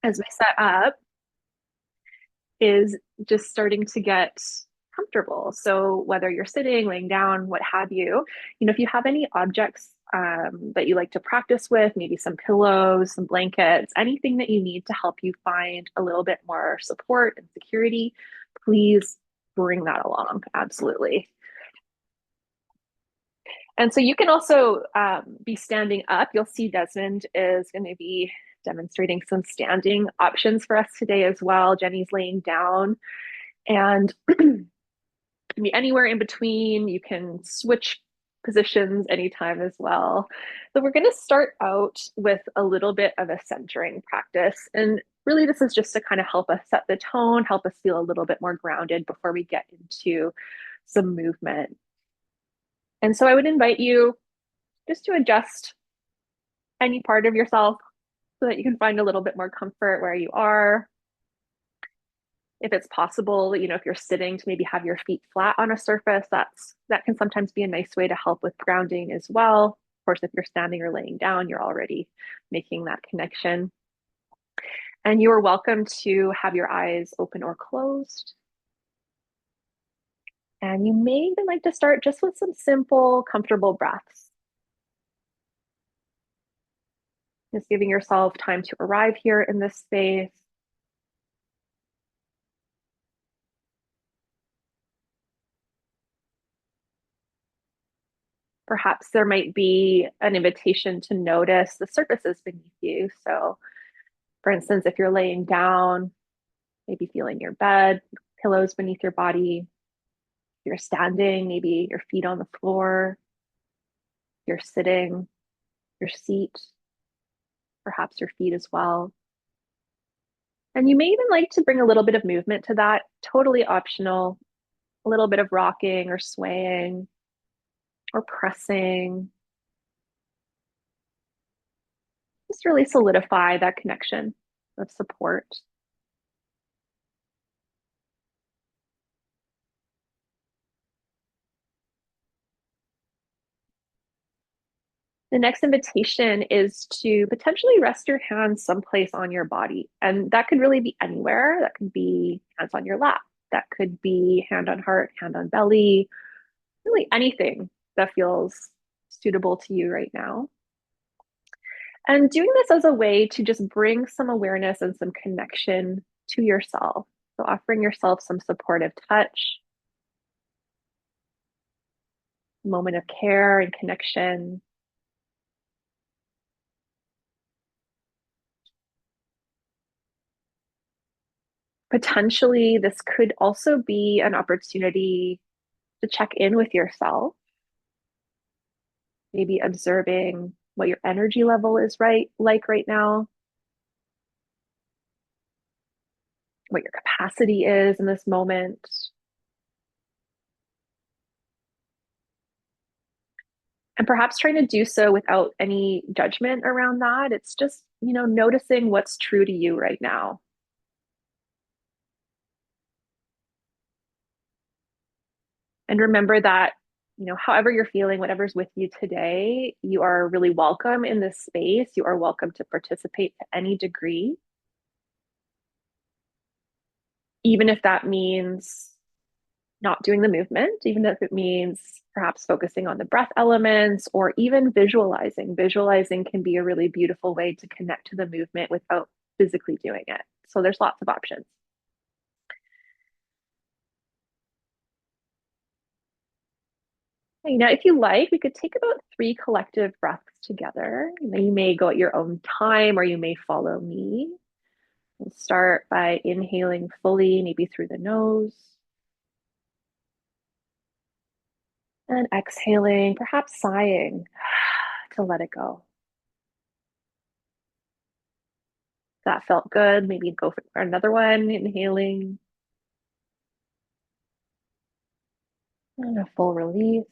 as we set up is just starting to get comfortable. So whether you're sitting, laying down, what have you, if you have any objects that you like to practice with, maybe some pillows, some blankets, anything that you need to help you find a little bit more support and security, please bring that along. Absolutely. And so you can also be standing up. You'll see Desmond is going to be demonstrating some standing options for us today as well. Jenny's laying down and can be anywhere in between. You can switch positions anytime as well. So we're going to start out with a little bit of a centering practice. And really, this is just to kind of help us set the tone, help us feel a little bit more grounded before we get into some movement. And so I would invite you just to adjust any part of yourself so that you can find a little bit more comfort where you are. If it's possible, if you're sitting, to maybe have your feet flat on a surface, that can sometimes be a nice way to help with grounding as well. Of course, if you're standing or laying down, you're already making that connection. And you are welcome to have your eyes open or closed. And you may even like to start just with some simple, comfortable breaths. Just giving yourself time to arrive here in this space. Perhaps there might be an invitation to notice the surfaces beneath you. So, for instance, if you're laying down, maybe feeling your bed, pillows beneath your body. If you're standing, maybe your feet on the floor. If you're sitting, your seat, perhaps your feet as well. And you may even like to bring a little bit of movement to that, totally optional, a little bit of rocking or swaying or pressing. Just really solidify that connection of support. The next invitation is to potentially rest your hands someplace on your body. And that could really be anywhere. That could be hands on your lap. That could be hand on heart, hand on belly, really anything that feels suitable to you right now. And doing this as a way to just bring some awareness and some connection to yourself. So offering yourself some supportive touch, moment of care and connection. Potentially, this could also be an opportunity to check in with yourself, maybe observing what your energy level is right now, what your capacity is in this moment. And perhaps trying to do so without any judgment around that. It's just, noticing what's true to you right now. And remember that, however you're feeling, whatever's with you today, you are really welcome in this space. You are welcome to participate to any degree, even if that means not doing the movement, even if it means perhaps focusing on the breath elements or even visualizing. Visualizing can be a really beautiful way to connect to the movement without physically doing it. So there's lots of options. If you like, we could take about 3 collective breaths together. You may go at your own time or you may follow me. We'll start by inhaling fully, maybe through the nose, and exhaling, perhaps sighing to let it go. That felt good. Maybe go for another one, inhaling, and a full release.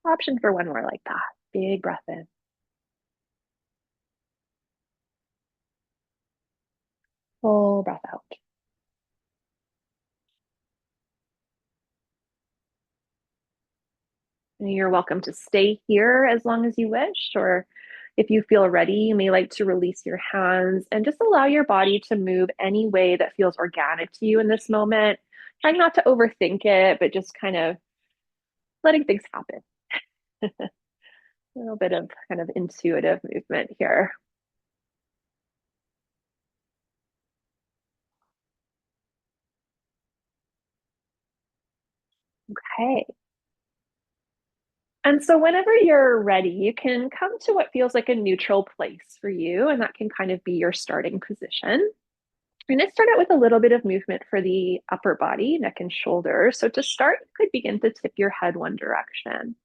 Option for one more like that. Big breath in, full breath out. You're welcome to stay here as long as you wish, or if you feel ready, you may like to release your hands and just allow your body to move any way that feels organic to you in this moment. Trying not to overthink it, but just kind of letting things happen. A little bit of kind of intuitive movement here. Okay. And so, whenever you're ready, you can come to what feels like a neutral place for you, and that can kind of be your starting position. And let's start out with a little bit of movement for the upper body, neck and shoulders. So to start, you could begin to tip your head one direction.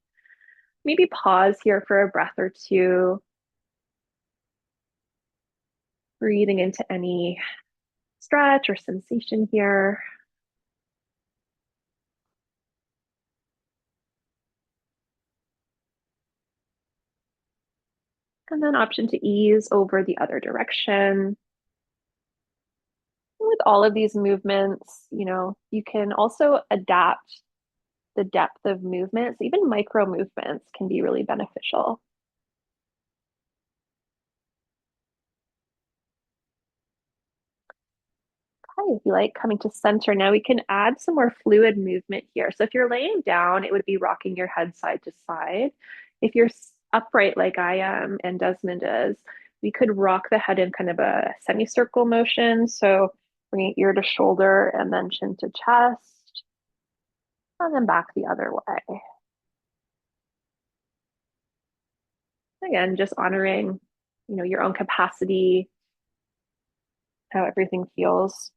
Maybe pause here for a breath or two, breathing into any stretch or sensation here. And then option to ease over the other direction. With all of these movements, you can also adapt the depth of movements. Even micro movements can be really beneficial. Okay, if you like coming to center now, we can add some more fluid movement here. So if you're laying down, it would be rocking your head side to side. If you're upright like I am and Desmond is, we could rock the head in kind of a semicircle motion. So bringing ear to shoulder and then chin to chest, and then back the other way. Again, just honoring, your own capacity, how everything feels.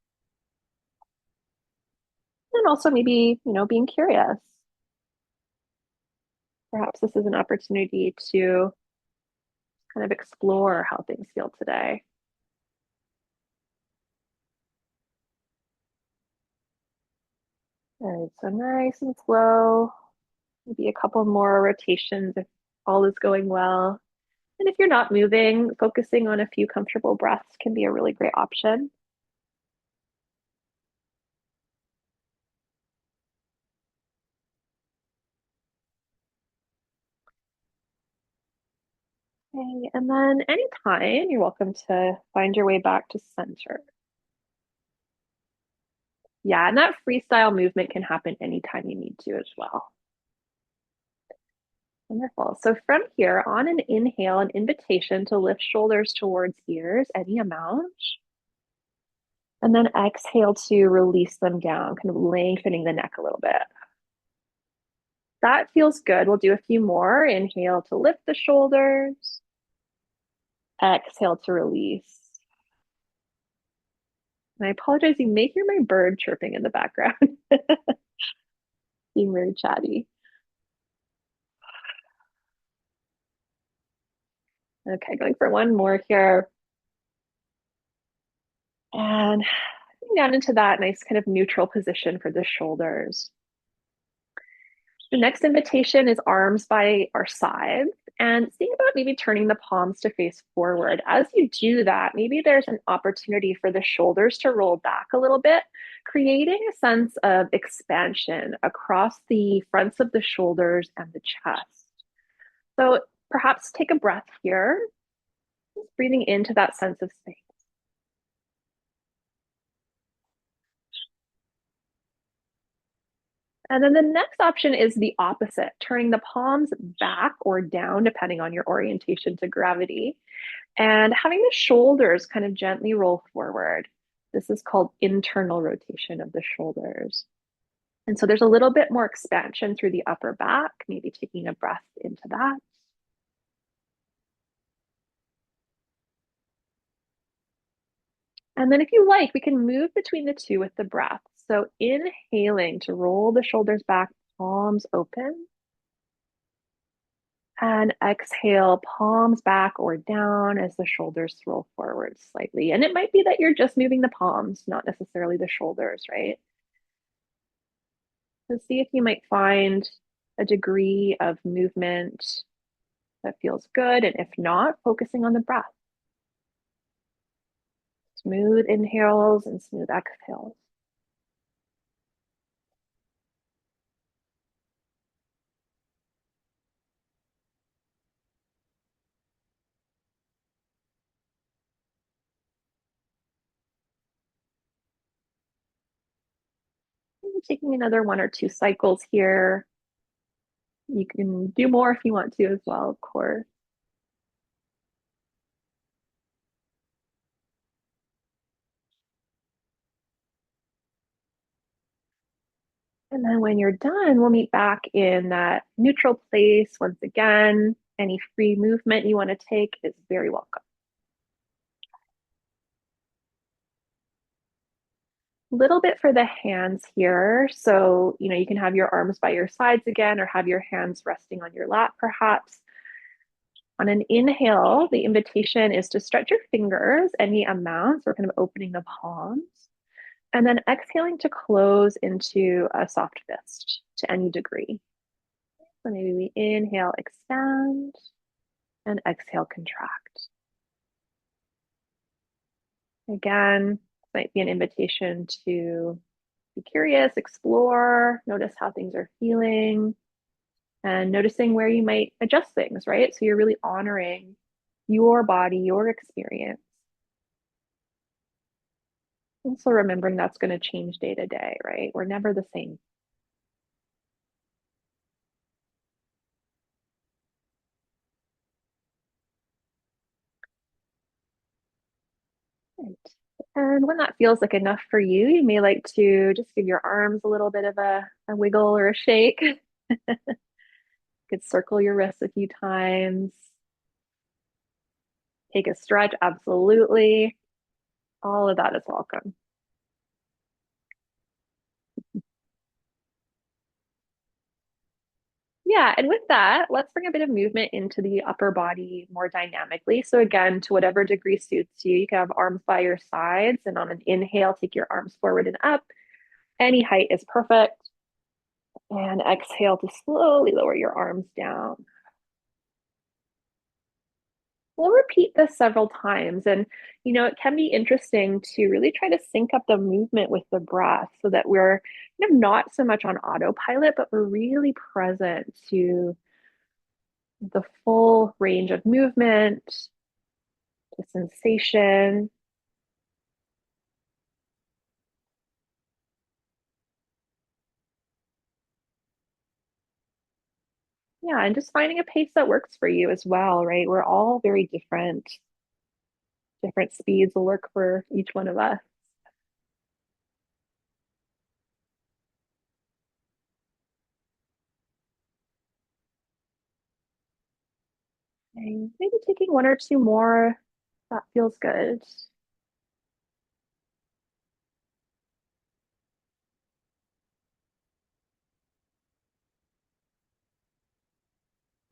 And also maybe, being curious. Perhaps this is an opportunity to kind of explore how things feel today. All right, so nice and slow. Maybe a couple more rotations if all is going well. And if you're not moving, focusing on a few comfortable breaths can be a really great option. Okay, and then anytime, you're welcome to find your way back to center. Yeah, and that freestyle movement can happen anytime you need to as well. Wonderful. So from here, on an inhale, an invitation to lift shoulders towards ears, any amount. And then exhale to release them down, kind of lengthening the neck a little bit. That feels good. We'll do a few more. Inhale to lift the shoulders. Exhale to release. And I apologize, you may hear my bird chirping in the background, being very chatty. Okay, going for one more here. And down into that nice kind of neutral position for the shoulders. The next invitation is arms by our sides. And think about maybe turning the palms to face forward. As you do that, maybe there's an opportunity for the shoulders to roll back a little bit, creating a sense of expansion across the fronts of the shoulders and the chest. So perhaps take a breath here, just breathing into that sense of space. And then the next option is the opposite, turning the palms back or down, depending on your orientation to gravity, and having the shoulders kind of gently roll forward. This is called internal rotation of the shoulders. And so there's a little bit more expansion through the upper back, maybe taking a breath into that. And then if you like, we can move between the two with the breath. So inhaling to roll the shoulders back, palms open. And exhale, palms back or down as the shoulders roll forward slightly. And it might be that you're just moving the palms, not necessarily the shoulders, right? So see if you might find a degree of movement that feels good. And if not, focusing on the breath. Smooth inhales and smooth exhales. Taking another 1 or 2 cycles here. You can do more if you want to as well, of course. And then when you're done, we'll meet back in that neutral place once again. Any free movement you want to take is very welcome. Little bit for the hands here. So, you can have your arms by your sides again or have your hands resting on your lap perhaps. On an inhale, the invitation is to stretch your fingers any amount. So we're kind of opening the palms. And then exhaling to close into a soft fist to any degree. So maybe we inhale, expand, and exhale, contract. Again, this might be an invitation to be curious, explore, notice how things are feeling, and noticing where you might adjust things, right? So you're really honoring your body, your experience. Also remembering that's going to change day to day, right? We're never the same. Right. And when that feels like enough for you, you may like to just give your arms a little bit of a wiggle or a shake. You could circle your wrists a few times. Take a stretch, absolutely. All of that is welcome. Yeah, and with that, let's bring a bit of movement into the upper body more dynamically. So again, to whatever degree suits you, you can have arms by your sides, and on an inhale, take your arms forward and up. Any height is perfect. And exhale to slowly lower your arms down. We'll repeat this several times. And, it can be interesting to really try to sync up the movement with the breath so that we're kind of not so much on autopilot, but we're really present to the full range of movement, the sensation. Yeah, and just finding a pace that works for you as well, right? We're all very different. Different speeds will work for each one of us. And maybe taking 1 or 2 more, that feels good.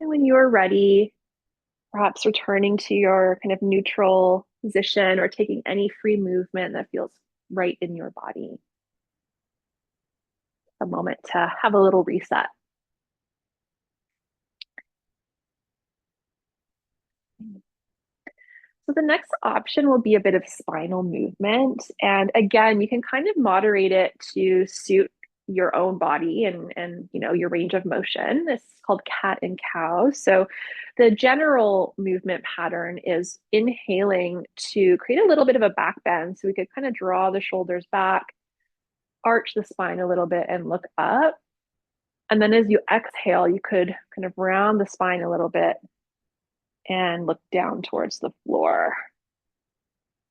And when you're ready, perhaps returning to your kind of neutral position or taking any free movement that feels right in your body. A moment to have a little reset. So the next option will be a bit of spinal movement. And again, you can kind of moderate it to suit your own body and your range of motion. This is called cat and cow. So the general movement pattern is inhaling to create a little bit of a back bend. So we could kind of draw the shoulders back, arch the spine a little bit and look up. And then as you exhale, you could kind of round the spine a little bit and look down towards the floor.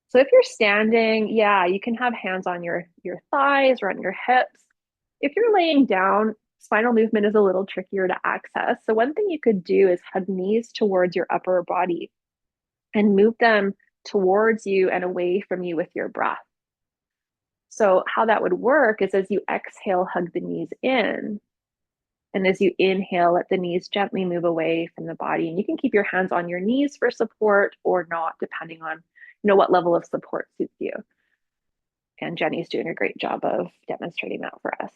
So if you're standing, yeah, you can have hands on your thighs or on your hips. If you're laying down, spinal movement is a little trickier to access. So one thing you could do is hug knees towards your upper body and move them towards you and away from you with your breath. So how that would work is as you exhale, hug the knees in. And as you inhale, let the knees gently move away from the body. And you can keep your hands on your knees for support or not, depending on what level of support suits you. And Jenny's doing a great job of demonstrating that for us.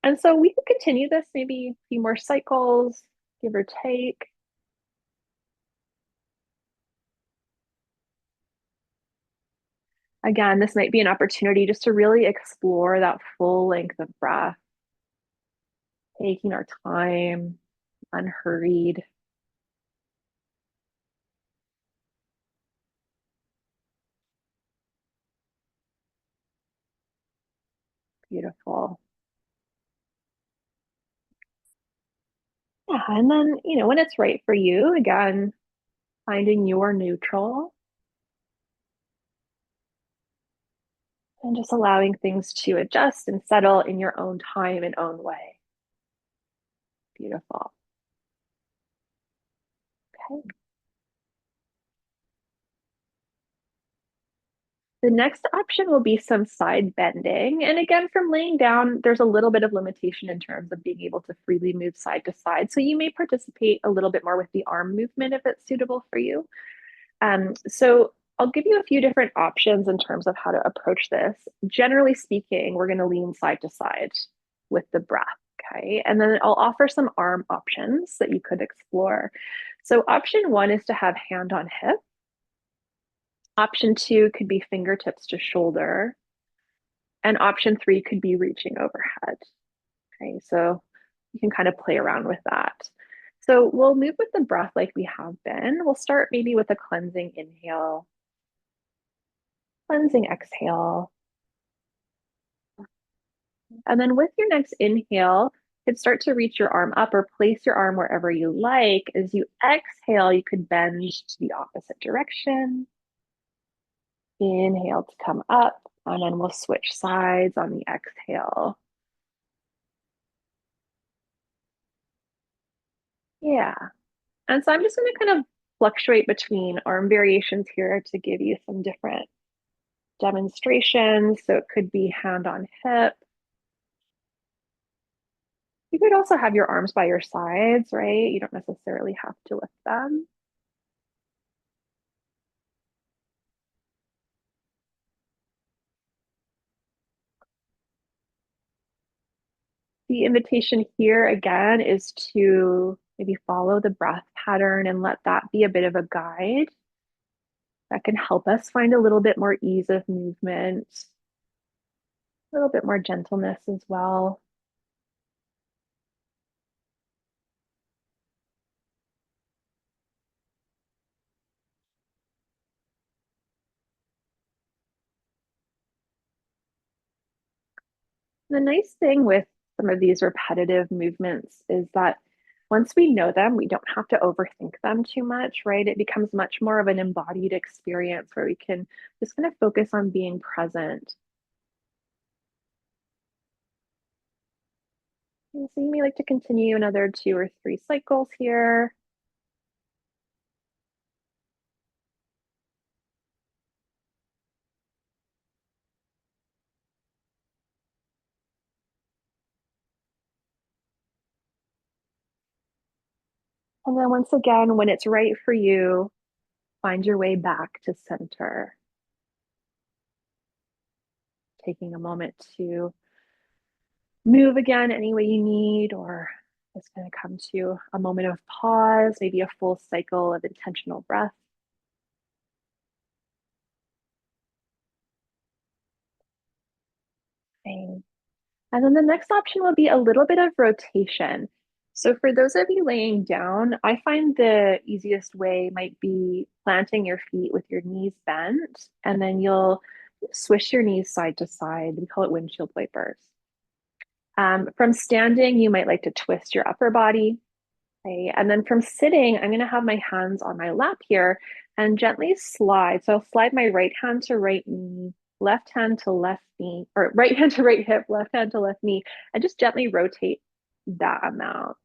And so we can continue this maybe a few more cycles, give or take. Again, this might be an opportunity just to really explore that full length of breath, taking our time, unhurried. Beautiful. Yeah, and then, when it's right for you, again, finding your neutral and just allowing things to adjust and settle in your own time and own way. Beautiful. Okay. The next option will be some side bending. And again, from laying down, there's a little bit of limitation in terms of being able to freely move side to side. So you may participate a little bit more with the arm movement if it's suitable for you. So I'll give you a few different options in terms of how to approach this. Generally speaking, we're going to lean side to side with the breath. Okay. And then I'll offer some arm options that you could explore. So, option one is to have hand on hip. Option two could be fingertips to shoulder. And option three could be reaching overhead. Okay. So, you can kind of play around with that. So, we'll move with the breath like we have been. We'll start maybe with a cleansing inhale, cleansing exhale. And then with your next inhale, you could start to reach your arm up or place your arm wherever you like. As you exhale, you could bend to the opposite direction. Inhale to come up, and then we'll switch sides on the exhale. Yeah. And so I'm just going to kind of fluctuate between arm variations here to give you some different demonstrations. So it could be hand on hip. You could also have your arms by your sides, right? You don't necessarily have to lift them. The invitation here again is to maybe follow the breath pattern and let that be a bit of a guide that can help us find a little bit more ease of movement, a little bit more gentleness as well. The nice thing with some of these repetitive movements is that once we know them, we don't have to overthink them too much, right? It becomes much more of an embodied experience where we can just kind of focus on being present. And so you may like to continue another 2 or 3 cycles here. And then once again, when it's right for you, find your way back to center, taking a moment to move again any way you need, or it's going to come to a moment of pause, maybe a full cycle of intentional breath. And then the next option will be a little bit of rotation. So for those of you laying down, I find the easiest way might be planting your feet with your knees bent, and then you'll swish your knees side to side. We call it windshield wipers. From standing, you might like to twist your upper body. Okay? And then from sitting, I'm going to have my hands on my lap here and gently slide. So I'll slide my right hand to right knee, left hand to left knee, or right hand to right hip, left hand to left knee, and just gently rotate that amount.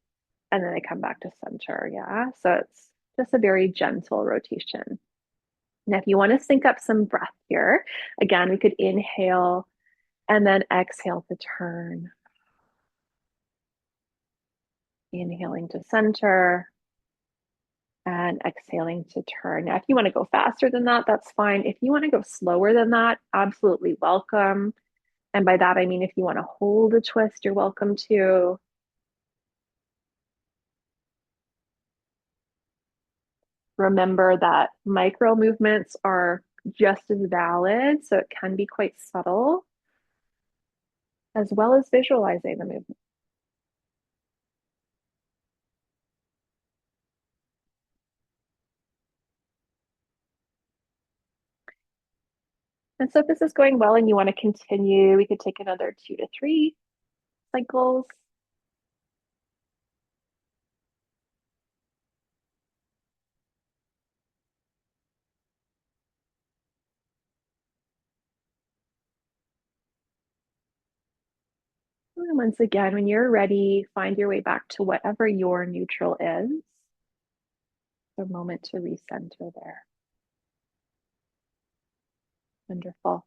And then I come back to center. Yeah. So it's just a very gentle rotation. Now, if you want to sync up some breath here, again, we could inhale and then exhale to turn. Inhaling to center and exhaling to turn. Now, if you want to go faster than that, that's fine. If you want to go slower than that, absolutely welcome. And by that, I mean, if you want to hold a twist, you're welcome to. Remember that micro movements are just as valid, so it can be quite subtle, as well as visualizing the movement. And so if this is going well and you want to continue, we could take another 2 to 3 cycles. And once again, when you're ready, find your way back to whatever your neutral is. A moment to recenter there. Wonderful.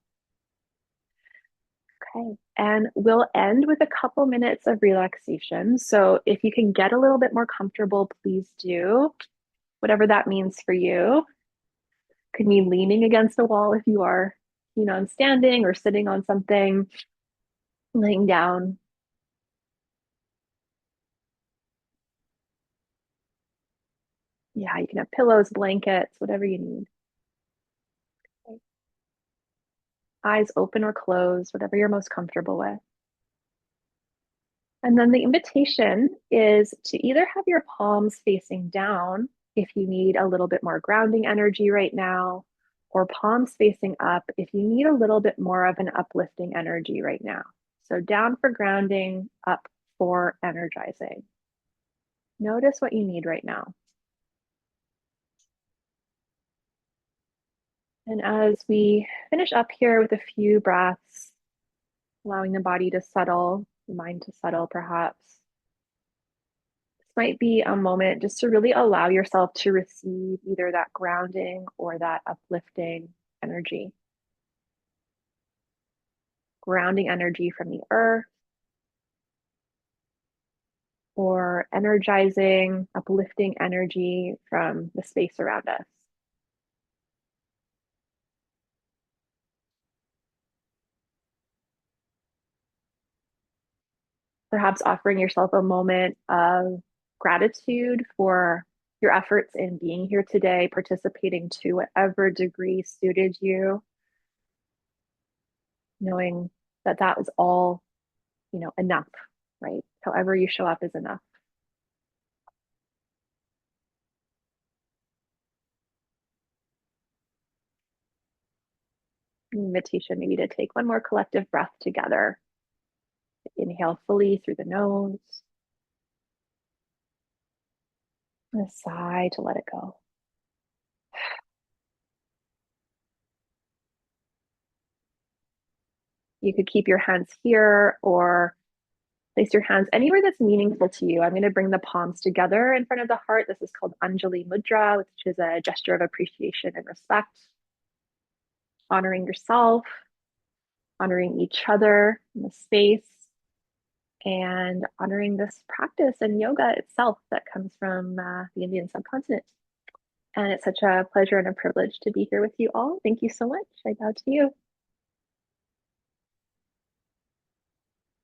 Okay, and we'll end with a couple minutes of relaxation. So if you can get a little bit more comfortable, please do, whatever that means for you. Could mean leaning against a wall if you are, standing or sitting on something, laying down. Yeah, you can have pillows, blankets, whatever you need. Okay. Eyes open or closed, whatever you're most comfortable with. And then the invitation is to either have your palms facing down if you need a little bit more grounding energy right now, or palms facing up if you need a little bit more of an uplifting energy right now. So down for grounding, up for energizing. Notice what you need right now. And as we finish up here with a few breaths, allowing the body to settle, the mind to settle perhaps, this might be a moment just to really allow yourself to receive either that grounding or that uplifting energy. Grounding energy from the earth, or energizing, uplifting energy from the space around us. Perhaps offering yourself a moment of gratitude for your efforts in being here today, participating to whatever degree suited you, knowing that that was all, enough, right? However you show up is enough. An invitation maybe to take one more collective breath together. Inhale fully through the nose. And a sigh to let it go. You could keep your hands here or place your hands anywhere that's meaningful to you. I'm going to bring the palms together in front of the heart. This is called Anjali Mudra, which is a gesture of appreciation and respect, honoring yourself, honoring each other in the space, and honoring this practice and yoga itself that comes from the Indian subcontinent. And it's such a pleasure and a privilege to be here with you all. Thank you so much. I bow to you.